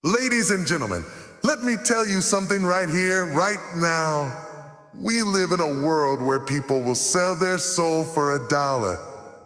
Ladies and gentlemen, let me tell you something right here, right now. We live in a world where people will sell their soul for $1,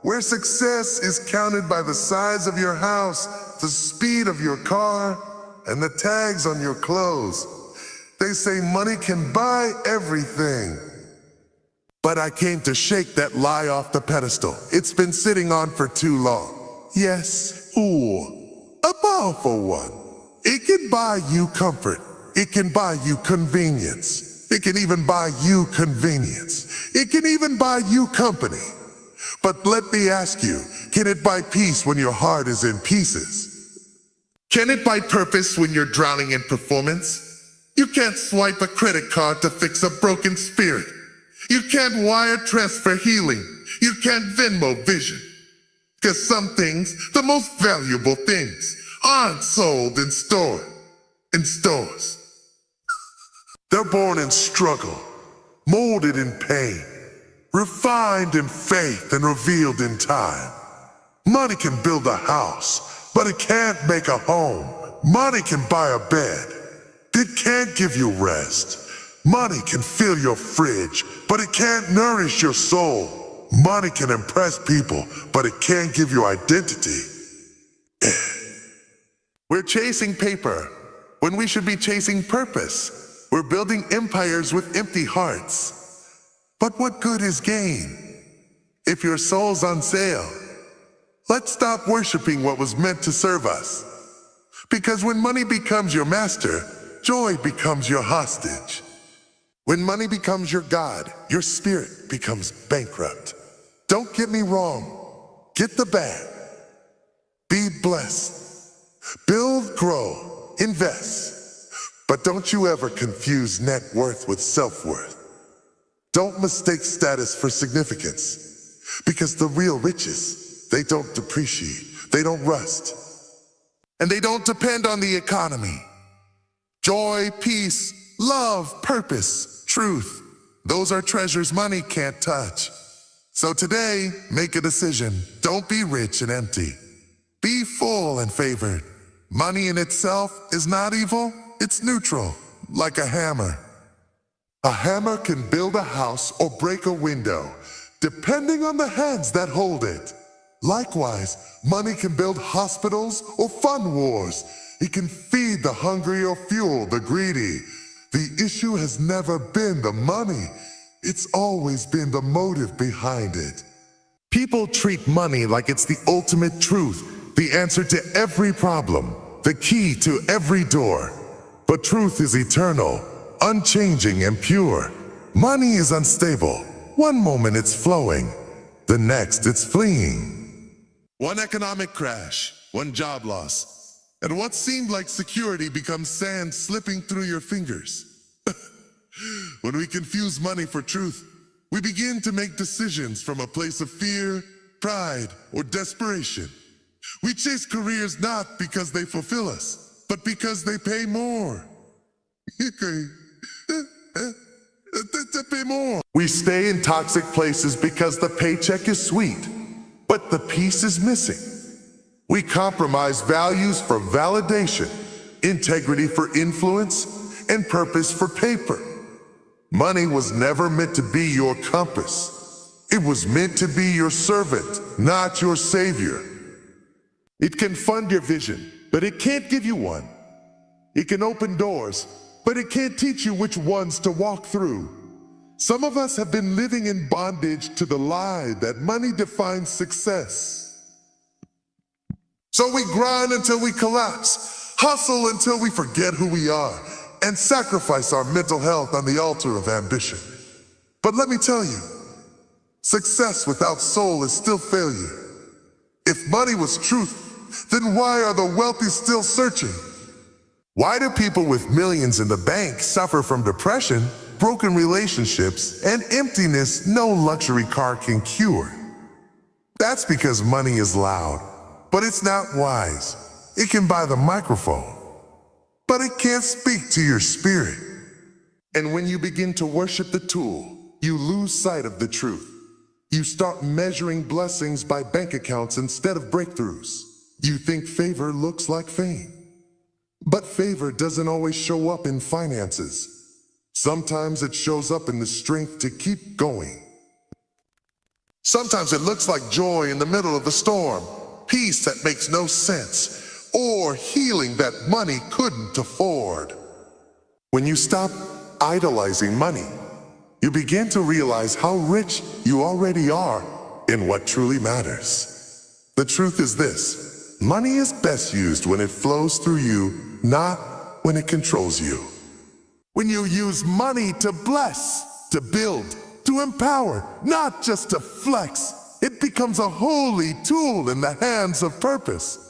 where success is counted by the size of your house, the speed of your car, and the tags on your clothes. They say money can buy everything. But I came to shake that lie off the pedestal. It's been sitting on for too long. Yes, a powerful one. It can buy you comfort. It can buy you convenience. It can even buy you convenience. It can even buy you company. But let me ask you, can it buy peace when your heart is in pieces? Can it buy purpose when you're drowning in performance? You can't swipe a credit card to fix a broken spirit. You can't wire transfer healing. You can't Venmo vision. Because some things, the most valuable things, aren't sold in stores. They're born in struggle, molded in pain, refined in faith and revealed in time. Money can build a house, but it can't make a home. Money can buy a bed. It can't give you rest. Money can fill your fridge, but it can't nourish your soul. Money can impress people, but it can't give you identity. We're chasing paper when we should be chasing purpose. We're building empires with empty hearts. But what good is gain if your soul's on sale? Let's stop worshiping what was meant to serve us. Because when money becomes your master, joy becomes your hostage. When money becomes your God, your spirit becomes bankrupt. Don't get me wrong. Get the bag. Be blessed. Build, grow, invest. But don't you ever confuse net worth with self-worth. Don't mistake status for significance. Because the real riches, they don't depreciate, they don't rust. And they don't depend on the economy. Joy, peace, love, purpose, truth. Those are treasures money can't touch. So today, make a decision. Don't be rich and empty. Be full and favored. Money in itself is not evil, it's neutral, like a hammer. A hammer can build a house or break a window, depending on the hands that hold it. Likewise, money can build hospitals or fund wars. It can feed the hungry or fuel the greedy. The issue has never been the money. It's always been the motive behind it. People treat money like it's the ultimate truth, the answer to every problem, the key to every door. But truth is eternal, unchanging and pure. Money is unstable. One moment it's flowing, the next it's fleeing. One economic crash, one job loss, and what seemed like security becomes sand slipping through your fingers. When we confuse money for truth, we begin to make decisions from a place of fear, pride, or desperation. We chase careers not because they fulfill us, but because they pay more. They pay more. We stay in toxic places because the paycheck is sweet, but the peace is missing. We compromise values for validation, integrity for influence, and purpose for paper. Money was never meant to be your compass. It was meant to be your servant, not your savior. It can fund your vision, but it can't give you one. It can open doors, but it can't teach you which ones to walk through. Some of us have been living in bondage to the lie that money defines success. So we grind until we collapse, hustle until we forget who we are, and sacrifice our mental health on the altar of ambition. But let me tell you, success without soul is still failure. If money was truth, then why are the wealthy still searching? Why do people with millions in the bank suffer from depression, broken relationships, and emptiness no luxury car can cure? That's because money is loud, but it's not wise. It can buy the microphone, but it can't speak to your spirit. And when you begin to worship the tool, you lose sight of the truth. You start measuring blessings by bank accounts instead of breakthroughs. You think favor looks like fame. But favor doesn't always show up in finances. Sometimes it shows up in the strength to keep going. Sometimes it looks like joy in the middle of the storm, peace that makes no sense, or healing that money couldn't afford. When you stop idolizing money, you begin to realize how rich you already are in what truly matters. The truth is this: money is best used when it flows through you, not when it controls you. When you use money to bless, to build, to empower, not just to flex, it becomes a holy tool in the hands of purpose.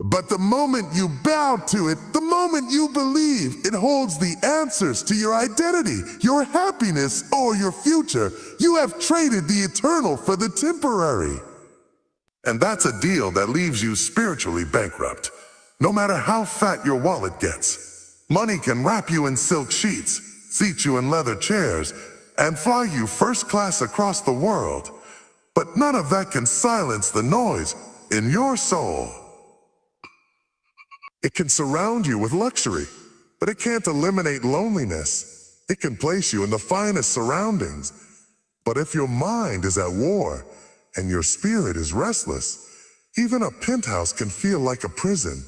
But the moment you bow to it, the moment you believe it holds the answers to your identity, your happiness, or your future, you have traded the eternal for the temporary. And that's a deal that leaves you spiritually bankrupt. No matter how fat your wallet gets, money can wrap you in silk sheets, seat you in leather chairs, and fly you first class across the world. But none of that can silence the noise in your soul. It can surround you with luxury, but it can't eliminate loneliness. It can place you in the finest surroundings. But if your mind is at war and your spirit is restless, even a penthouse can feel like a prison.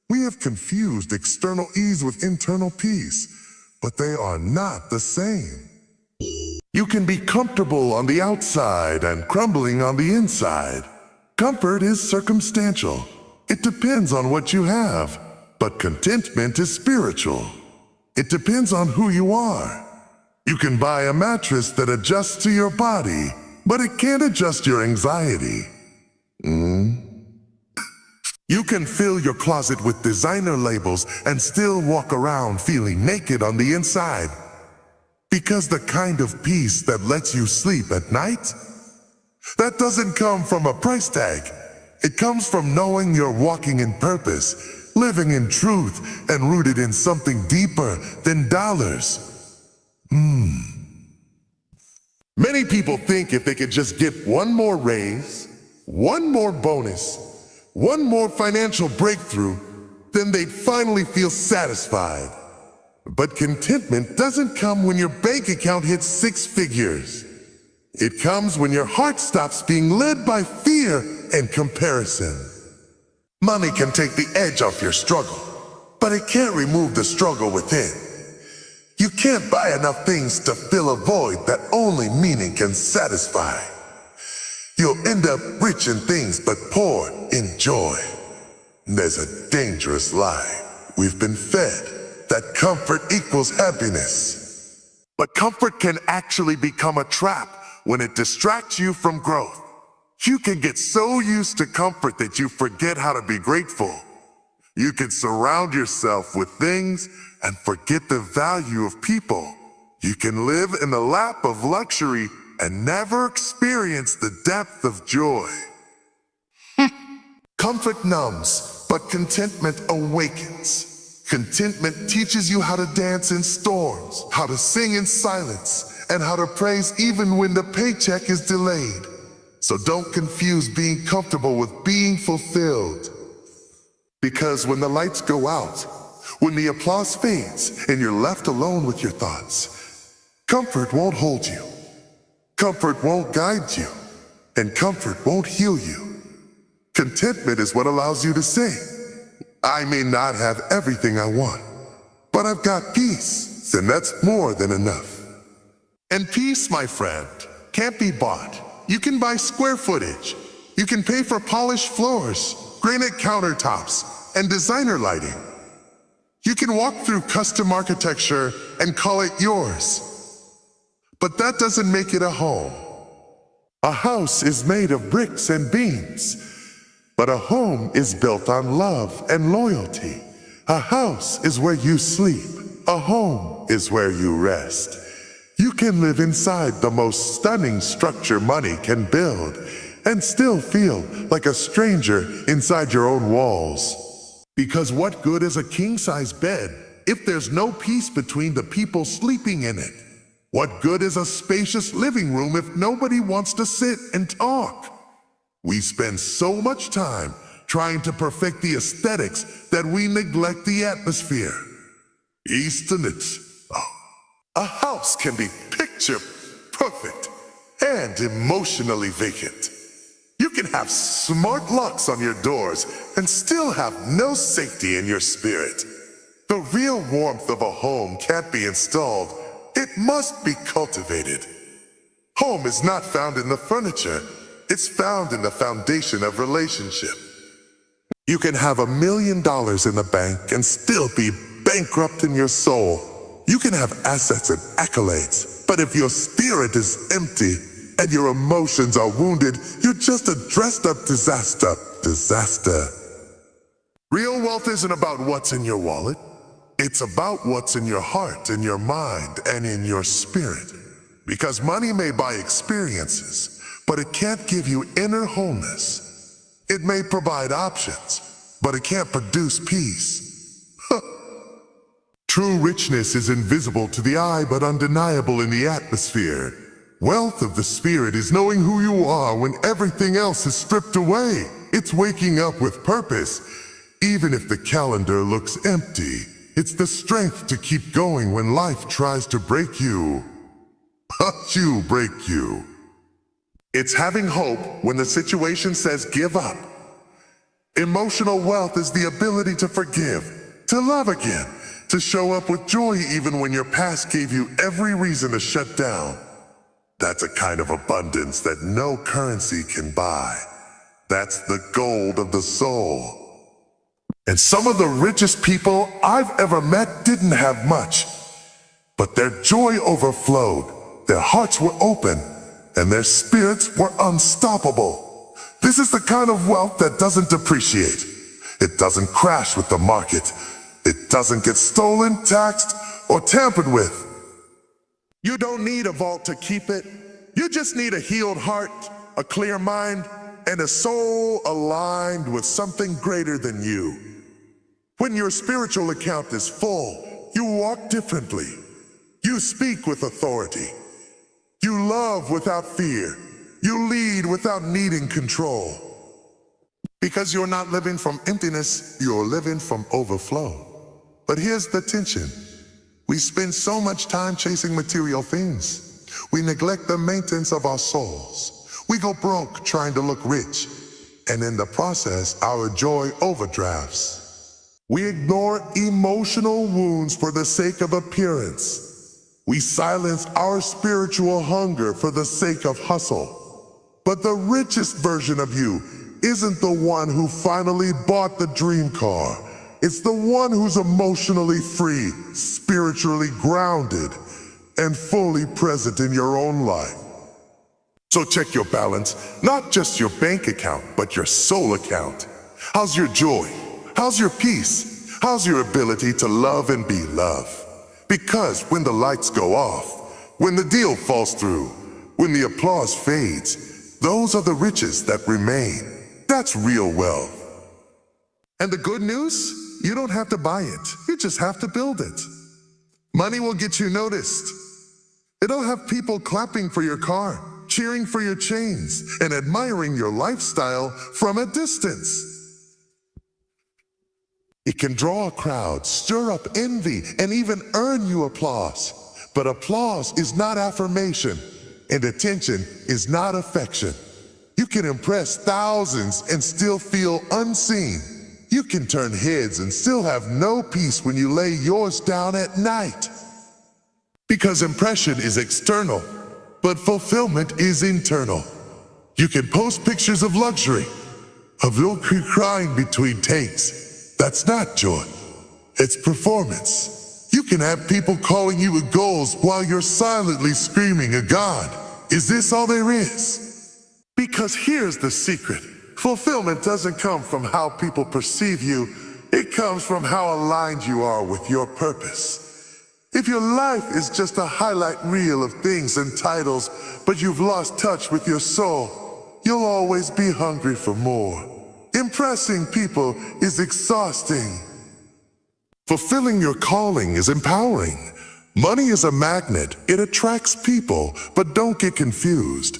We have confused external ease with internal peace, but they are not the same. You can be comfortable on the outside and crumbling on the inside. Comfort is circumstantial. It depends on what you have, but contentment is spiritual. It depends on who you are. You can buy a mattress that adjusts to your body, but it can't adjust your anxiety. You can fill your closet with designer labels and still walk around feeling naked on the inside. Because the kind of peace that lets you sleep at night, that doesn't come from a price tag. It comes from knowing you're walking in purpose, living in truth, and rooted in something deeper than dollars. Many people think if they could just get one more raise, one more bonus, one more financial breakthrough, then they'd finally feel satisfied. But contentment doesn't come when your bank account hits 6 figures. It comes when your heart stops being led by fear and comparison. Money can take the edge off your struggle, but it can't remove the struggle within. You can't buy enough things to fill a void that only meaning can satisfy. You'll end up rich in things but poor in joy. There's a dangerous lie we've been fed, that comfort equals happiness. But comfort can actually become a trap when it distracts you from growth. You can get so used to comfort that you forget how to be grateful. You can surround yourself with things and forget the value of people. You can live in the lap of luxury and never experience the depth of joy. Comfort numbs, but contentment awakens. Contentment teaches you how to dance in storms, how to sing in silence, and how to praise even when the paycheck is delayed. So don't confuse being comfortable with being fulfilled. Because when the lights go out, when the applause fades and you're left alone with your thoughts, comfort won't hold you. Comfort won't guide you. And comfort won't heal you. Contentment is what allows you to say, I may not have everything I want, but I've got peace, and that's more than enough. And peace, my friend, can't be bought. You can buy square footage. You can pay for polished floors, granite countertops, and designer lighting. You can walk through custom architecture and call it yours. But that doesn't make it a home. A house is made of bricks and beams, but a home is built on love and loyalty. A house is where you sleep. A home is where you rest. You can live inside the most stunning structure money can build and still feel like a stranger inside your own walls. Because what good is a king-size bed if there's no peace between the people sleeping in it? What good is a spacious living room if nobody wants to sit and talk? We spend so much time trying to perfect the aesthetics that we neglect the atmosphere. Isn't it? A house can be picture perfect and emotionally vacant. You can have smart locks on your doors and still have no safety in your spirit. The real warmth of a home can't be installed. It must be cultivated. Home is not found in the furniture. It's found in the foundation of relationship. You can have $1 million in the bank and still be bankrupt in your soul. You can have assets and accolades, but if your spirit is empty and your emotions are wounded, you're just a dressed-up disaster. Real wealth isn't about what's in your wallet. It's about what's in your heart, in your mind, and in your spirit. Because money may buy experiences, but it can't give you inner wholeness. It may provide options, but it can't produce peace. True richness is invisible to the eye, but undeniable in the atmosphere. Wealth of the spirit is knowing who you are when everything else is stripped away. It's waking up with purpose, even if the calendar looks empty. It's the strength to keep going when life tries to break you. Break you. It's having hope when the situation says give up. Emotional wealth is the ability to forgive, to love again, to show up with joy even when your past gave you every reason to shut down. That's a kind of abundance that no currency can buy. That's the gold of the soul. And some of the richest people I've ever met didn't have much, but their joy overflowed, their hearts were open, and their spirits were unstoppable. This is the kind of wealth that doesn't depreciate. It doesn't crash with the market. It doesn't get stolen, taxed, or tampered with. You don't need a vault to keep it. You just need a healed heart, a clear mind, and a soul aligned with something greater than you. When your spiritual account is full, you walk differently. You speak with authority. You love without fear. You lead without needing control. Because you're not living from emptiness, you're living from overflow. But here's the tension. We spend so much time chasing material things. We neglect the maintenance of our souls. We go broke trying to look rich. And in the process, our joy overdrafts. We ignore emotional wounds for the sake of appearance. We silence our spiritual hunger for the sake of hustle. But the richest version of you isn't the one who finally bought the dream car. It's the one who's emotionally free, spiritually grounded, and fully present in your own life. So check your balance, not just your bank account, but your soul account. How's your joy? How's your peace? How's your ability to love and be loved? Because when the lights go off, when the deal falls through, when the applause fades, those are the riches that remain. That's real wealth. And the good news? You don't have to buy it. You just have to build it. Money will get you noticed. It'll have people clapping for your car, cheering for your chains, and admiring your lifestyle from a distance. It can draw a crowd, stir up envy, and even earn you applause. But applause is not affirmation, and attention is not affection. You can impress thousands and still feel unseen. You can turn heads and still have no peace when you lay yours down at night. Because impression is external, but fulfillment is internal. You can post pictures of luxury, of you crying between takes. That's not joy. It's performance. You can have people calling you with goals while you're silently screaming at God. Is this all there is? Because here's the secret. Fulfillment doesn't come from how people perceive you. It comes from how aligned you are with your purpose. If your life is just a highlight reel of things and titles, but you've lost touch with your soul, you'll always be hungry for more. Impressing people is exhausting. Fulfilling your calling is empowering. Money is a magnet. It attracts people, but don't get confused.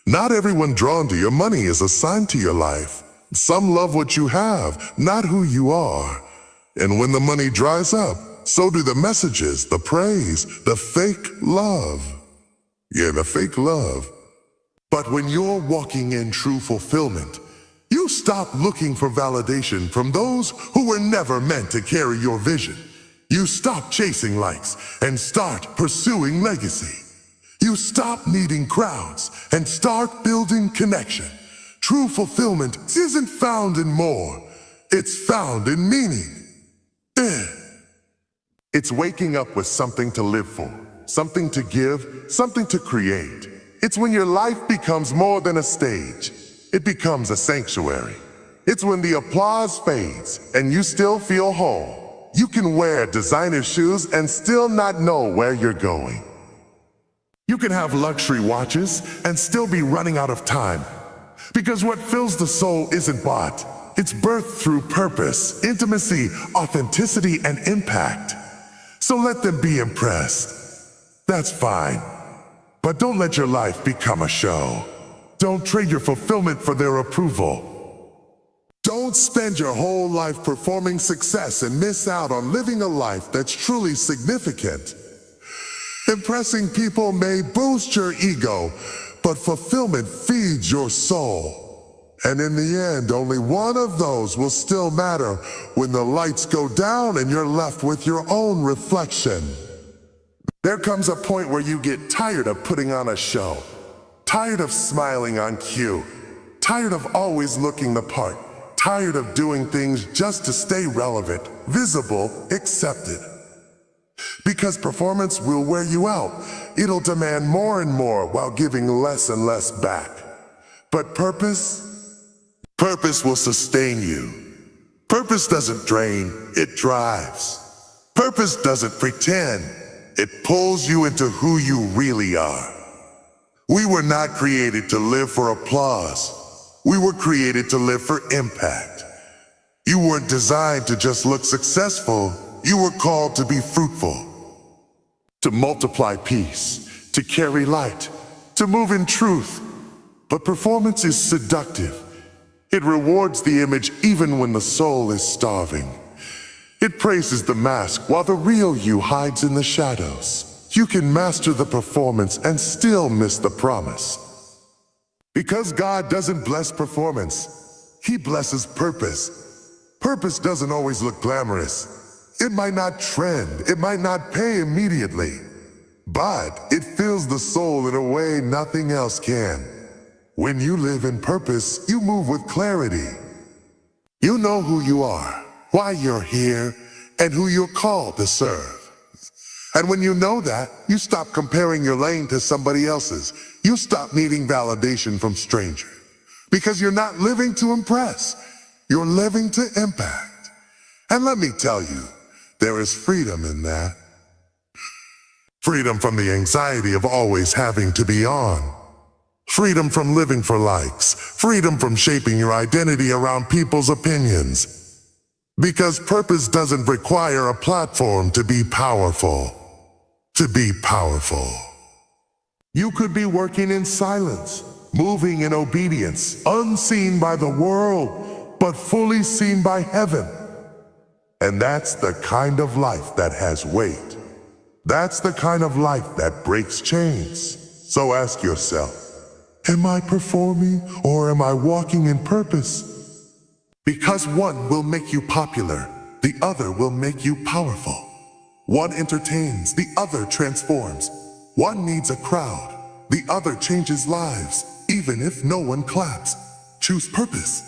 Not everyone drawn to your money is assigned to your life. Some love what you have, not who you are. And when the money dries up, so do the messages, the praise, the fake love. Yeah, the fake love. But when you're walking in true fulfillment, you stop looking for validation from those who were never meant to carry your vision. You stop chasing likes and start pursuing legacy. You stop needing crowds and start building connection. True fulfillment isn't found in more, it's found in meaning. It's waking up with something to live for, something to give, something to create. It's when your life becomes more than a stage. It becomes a sanctuary. It's when the applause fades and you still feel whole. You can wear designer shoes and still not know where you're going. You can have luxury watches and still be running out of time. Because what fills the soul isn't bought. It's birthed through purpose, intimacy, authenticity, and impact. So let them be impressed. That's fine. But don't let your life become a show. Don't trade your fulfillment for their approval. Don't spend your whole life performing success and miss out on living a life that's truly significant. Impressing people may boost your ego, but fulfillment feeds your soul. And in the end, only one of those will still matter when the lights go down and you're left with your own reflection. There comes a point where you get tired of putting on a show, tired of smiling on cue, tired of always looking the part, tired of doing things just to stay relevant, visible, accepted. Because performance will wear you out. It'll demand more and more while giving less and less back. But purpose will sustain you. Purpose doesn't drain, it drives. Purpose doesn't pretend, it pulls you into who you really are. We were not created to live for applause. We were created to live for impact. You weren't designed to just look successful. You were called to be fruitful, to multiply peace, to carry light, to move in truth. But performance is seductive. It rewards the image even when the soul is starving. It praises the mask while the real you hides in the shadows. You can master the performance and still miss the promise. Because God doesn't bless performance, He blesses purpose. Purpose doesn't always look glamorous. It might not trend, it might not pay immediately, but it fills the soul in a way nothing else can. When you live in purpose, you move with clarity. You know who you are, why you're here, and who you're called to serve. And when you know that, you stop comparing your lane to somebody else's. You stop needing validation from strangers. Because you're not living to impress, you're living to impact. And let me tell you, there is freedom in that. Freedom from the anxiety of always having to be on. Freedom from living for likes. Freedom from shaping your identity around people's opinions. Because purpose doesn't require a platform to be powerful. To be powerful. You could be working in silence, moving in obedience, unseen by the world, but fully seen by heaven. And that's the kind of life that has weight. That's the kind of life that breaks chains. So ask yourself, am I performing or am I walking in purpose? Because one will make you popular, the other will make you powerful. One entertains, the other transforms. One needs a crowd, the other changes lives, even if no one claps. Choose purpose.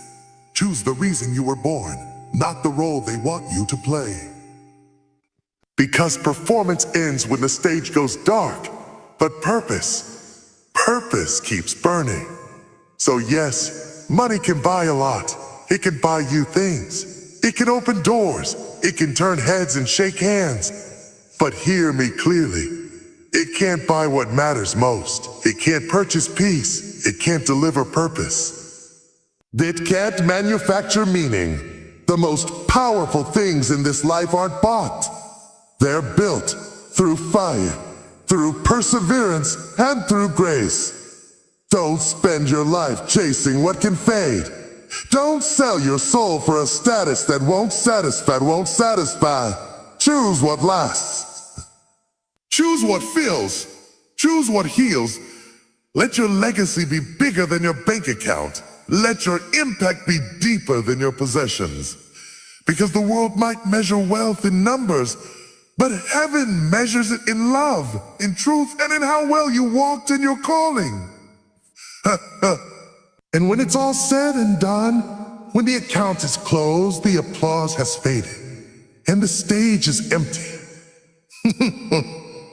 Choose the reason you were born, not the role they want you to play. Because performance ends when the stage goes dark, but purpose keeps burning. So yes, money can buy a lot. It can buy you things. It can open doors. It can turn heads and shake hands. But hear me clearly. It can't buy what matters most. It can't purchase peace. It can't deliver purpose. It can't manufacture meaning. The most powerful things in this life aren't bought. They're built through fire, through perseverance, and through grace. Don't spend your life chasing what can fade. Don't sell your soul for a status that won't satisfy. Choose what lasts. Choose what fills. Choose what heals. Let your legacy be bigger than your bank account. Let your impact be deeper than your possessions. Because the world might measure wealth in numbers, but heaven measures it in love, in truth, and in how well you walked in your calling. And when it's all said and done, when the account is closed, the applause has faded, and the stage is empty.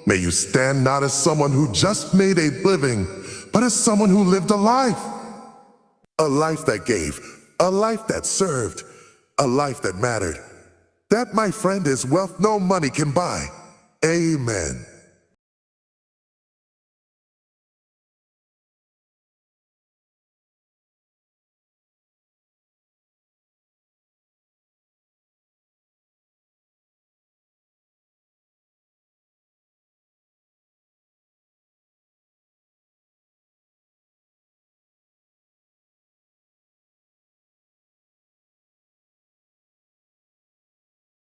May you stand not as someone who just made a living, but as someone who lived a life. A life that gave, a life that served, a life that mattered. That, my friend, is wealth no money can buy. Amen.